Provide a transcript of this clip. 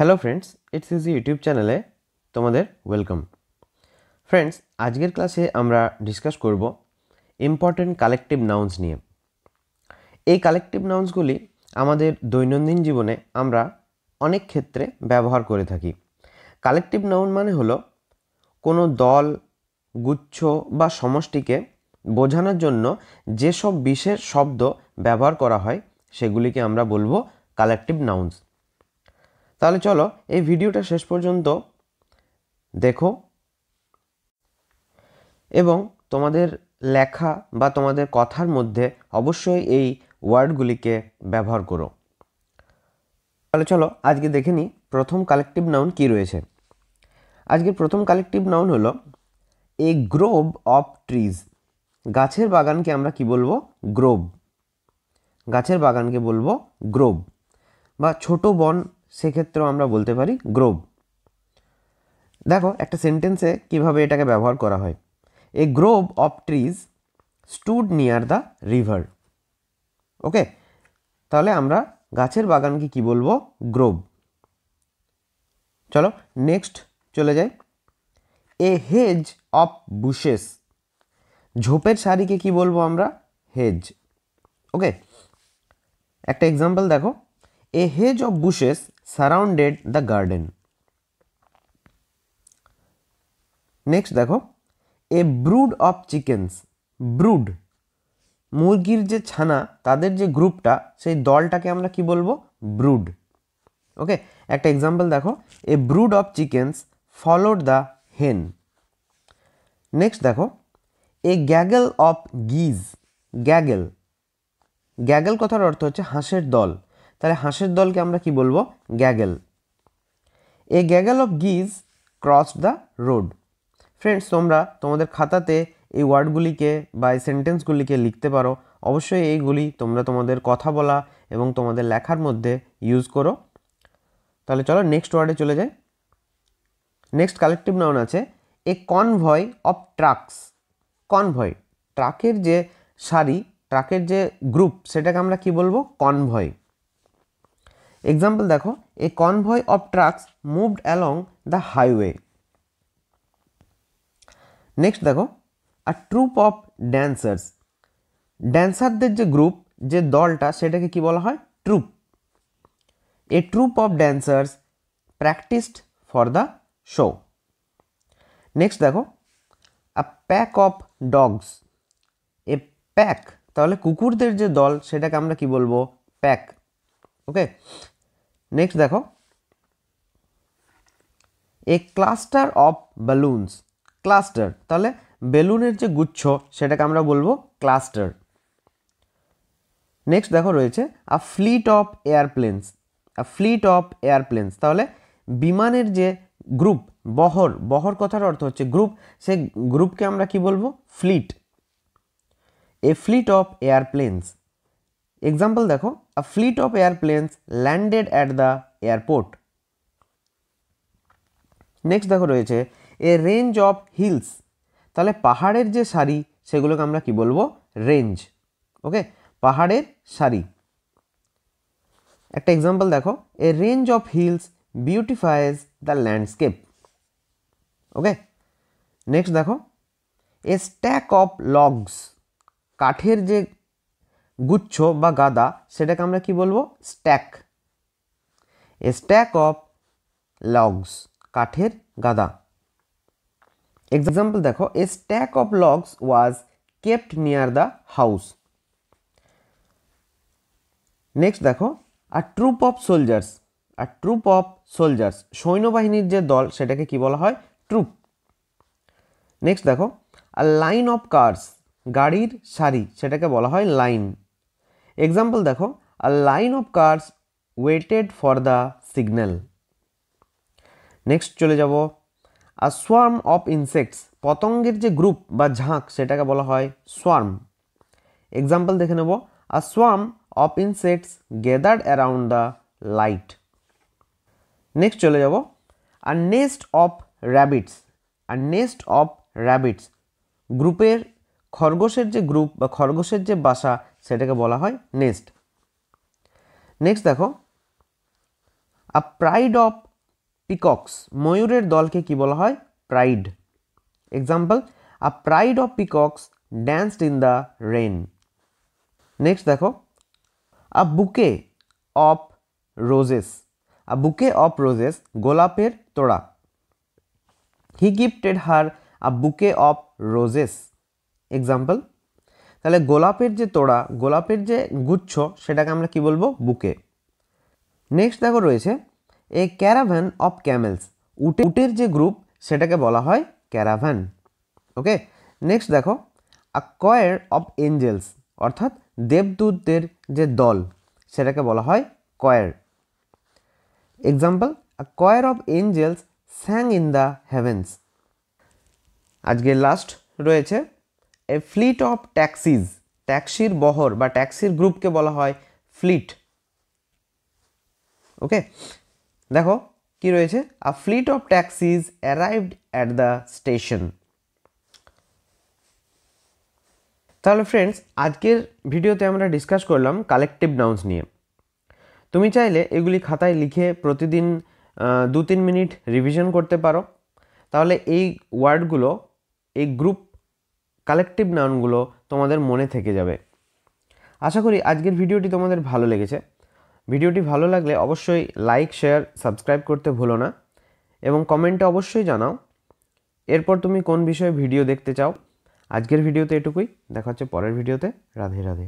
Hello friends, it's easy YouTube চ্যানেলে তোমাদের welcome. Friends, আজকের ক্লাসে আমরা ডিসকাস করব ইম্পর্টেন্ট কালেকটিভ নাউন্স নিয়ে। এই কালেকটিভ নাউন্সগুলি আমাদের দৈনন্দিন জীবনে আমরা অনেক ক্ষেত্রে ব্যবহার করে থাকি। কালেকটিভ নাউন মানে হলো কোনো দল, গুচ্ছ বা সমষ্টিকে বোঝানোর জন্য যেসব বিশেষ শব্দ ব্যবহার করা হয় সেগুলিকে আমরা বলবো কালেকটিভ নাউন্স। তাহলে চলো এই ভিডিওটা শেষ পর্যন্ত দেখো এবং তোমাদের লেখা বা তোমাদের কথার মধ্যে অবশ্যই এই ওয়ার্ডগুলিকে ব্যবহার করো। তাহলে চলো আজকে দেখে নিই প্রথম কালেকটিভ নাউন কি রয়েছে। আজকের প্রথম কালেকটিভ নাউন হলো এ গ্রোভ অফ ট্রিজ। গাছের বাগানকে আমরা কি বলবো? গ্রোভ। গাছের বাগানকে বলবো গ্রোভ, বা ছোট বন সেক্ষেত্রেও আমরা বলতে পারি গ্রোভ। দেখো একটা সেন্টেন্সে কিভাবে এটাকে ব্যবহার করা হয়। A grove of trees stood near the river. Okay, তাহলে আমরা গাছের বাগানকে কি বলবো? গ্রোভ। চলো নেক্সট চলে যাই। এ হেজ অফ বুশেস। ঝোপের সারিকে কি বলবো আমরা? হেজ। ওকে, একটা এক্সাম্পল দেখো। A hedge of bushes surrounded the garden. Next দেখো, a brood of chickens. Brood, মুরগির যে ছানা তাদের যে গ্রুপটা, সেই দলটাকে আমরা কি বলবো? ব্রুড। ওকে, একটা এক্সাম্পল দেখো। A brood of chickens followed the hen. Next দেখো, এ গ্যাগল অফ গিজ। গ্যাগল, গ্যাগল কথার অর্থ হচ্ছে হাঁসের দল, তাহলে হাঁসের দলকে আমরা কি বলবো? গ্যাগল। এ গ্যাগল অফ গিজ ক্রসড দ্য রোড। ফ্রেন্ডস, তোমরা তোমাদের খাতাতে এই ওয়ার্ডগুলিকে বা এই সেন্টেন্সগুলিকে লিখতে পারো। অবশ্যই এইগুলি তোমরা তোমাদের কথা বলা এবং তোমাদের লেখার মধ্যে ইউজ করো। তাহলে চলো নেক্সট ওয়ার্ডে চলে যাই। নেক্সট কালেকটিভ নাউন আছে এ কনভয় অফ ট্রাকস। কনভয়, ট্রাকের যে সারি, ট্রাকের যে গ্রুপ, সেটাকে আমরা কি বলবো? কনভয়। এক্সাম্পল দেখো, a convoy of trucks moved along the highway. Next দেখো, আ ট্রুপ অফ ড্যান্সার্স। ড্যান্সারদের যে গ্রুপ, যে দলটা, সেটাকে কি বলা হয়? Troop. A troop of dancers practised for the show. Next দেখো, a pack of dogs. A pack, তাহলে কুকুরদের যে দল, সেটাকে আমরা কি বলবো? প্যাক। ওকে, নেক্সট দেখো, এ ক্লাস্টার অফ বালুনস। ক্লাস্টার, তাহলে বেলুনের যে গুচ্ছ, সেটাকে আমরা বলবো ক্লাস্টার। নেক্সট দেখো রয়েছে a fleet of airplanes. A fleet of airplanes, তাহলে বিমানের যে গ্রুপ, বহর, বহর কথার অর্থ হচ্ছে গ্রুপ, সেই গ্রুপকে আমরা কি বলবো? Fleet. A fleet of airplanes. Example দেখো, a fleet of airplanes landed at the airport. Next দেখো রয়েছে এ রেঞ্জ অফ হিলস। তাহলে পাহাড়ের যে সারি, সেগুলোকে আমরা কি বলবো? রেঞ্জ। ওকে, পাহাড়ের সারি। একটা এক্সাম্পল দেখো, a range of hills beautifies the landscape. Okay, next দেখো, এ স্ট্যাক অফ লগস। কাঠের যে গুচ্ছ বা গাদা, সেটাকে আমরা কি বলবো? Stack. A stack of logs, কাঠের গাদা। এক্সাম্পল দেখো, a stack of logs was kept near the house. Next দেখো, a troop of soldiers. A troop of soldiers, সৈন্যবাহিনীর যে দল, সেটাকে কি বলা হয়? ট্রুপ। নেক্সট দেখো, আ লাইন অফ কার্স। গাড়ির সারি, সেটাকে বলা হয় লাইন। এক্সাম্পল দেখো, a line of cars waited for the signal. Next চলে যাব, আ সোয়ার্ম অফ ইনসেক্টস। পতঙ্গের যে গ্রুপ বা ঝাঁক, সেটাকে বলা হয় সোয়ার্ম। এক্সাম্পল দেখে নেব, a swarm of insects gathered around the light. Next চলে যাব, a nest of rabbits. A nest of rabbits, গ্রুপের খরগোশের যে গ্রুপ বা খরগোশের যে বাসা, সেটাকে বলা হয় নেস্ট। নেক্সট দেখো, আ প্রাইড অফ পিকক্স, ময়ূরের দলকে কি বলা হয়? Pride. Example, a pride of peacocks danced in the rain. Next দেখো, আ বুকে অফ রোজেস, আ বুকে অফ রোজেস, গোলাপের তোড়া। হি গিফটেড হার আ বুকে অফ রোজেস। এক্সাম্পল, তাহলে গোলাপের যে তোড়া, গোলাপের যে গুচ্ছ, সেটাকে আমরা কি বলবো? বুকে। নেক্সট দেখো রয়েছে এ ক্যারাভ্যান অফ ক্যামেলস, উটের যে গ্রুপ সেটাকে বলা হয় ক্যারাভ্যান। ওকে, নেক্সট দেখো আ কয়ার অফ এঞ্জেলস, অর্থাৎ দেবদূতদের যে দল সেটাকে বলা হয় choir. Example, a choir of angels sang in the heavens. আজকে লাস্ট রয়েছে এ ফ্লিট অফ ট্যাক্সিস, ট্যাক্সির বহর বা ট্যাক্সির গ্রুপকে বলা হয় ফ্লিট। ওকে, দেখো কি রয়েছে, a fleet of taxis arrived at the station. তাহলে ফ্রেন্ডস, আজকের ভিডিওতে আমরা ডিসকাস করলাম কালেকটিভ নাউন্স নিয়ে। তুমি চাইলে এগুলি খাতায় লিখে প্রতিদিন 2-3 মিনিট রিভিশন করতে পারো, তাহলে এই ওয়ার্ডগুলো, এই গ্রুপ কালেকটিভ নাউনগুলো তোমাদের মনে থেকে যাবে। আশা করি আজকের ভিডিওটি তোমাদের ভালো লেগেছে। ভিডিওটি ভালো লাগলে অবশ্যই লাইক, শেয়ার, সাবস্ক্রাইব করতে ভুলো না এবং কমেন্টে অবশ্যই জানাও এরপর তুমি কোন বিষয়ে ভিডিও দেখতে চাও। আজকের ভিডিওতে এটুকুই, দেখা হচ্ছে পরের ভিডিওতে। রাধে রাধে।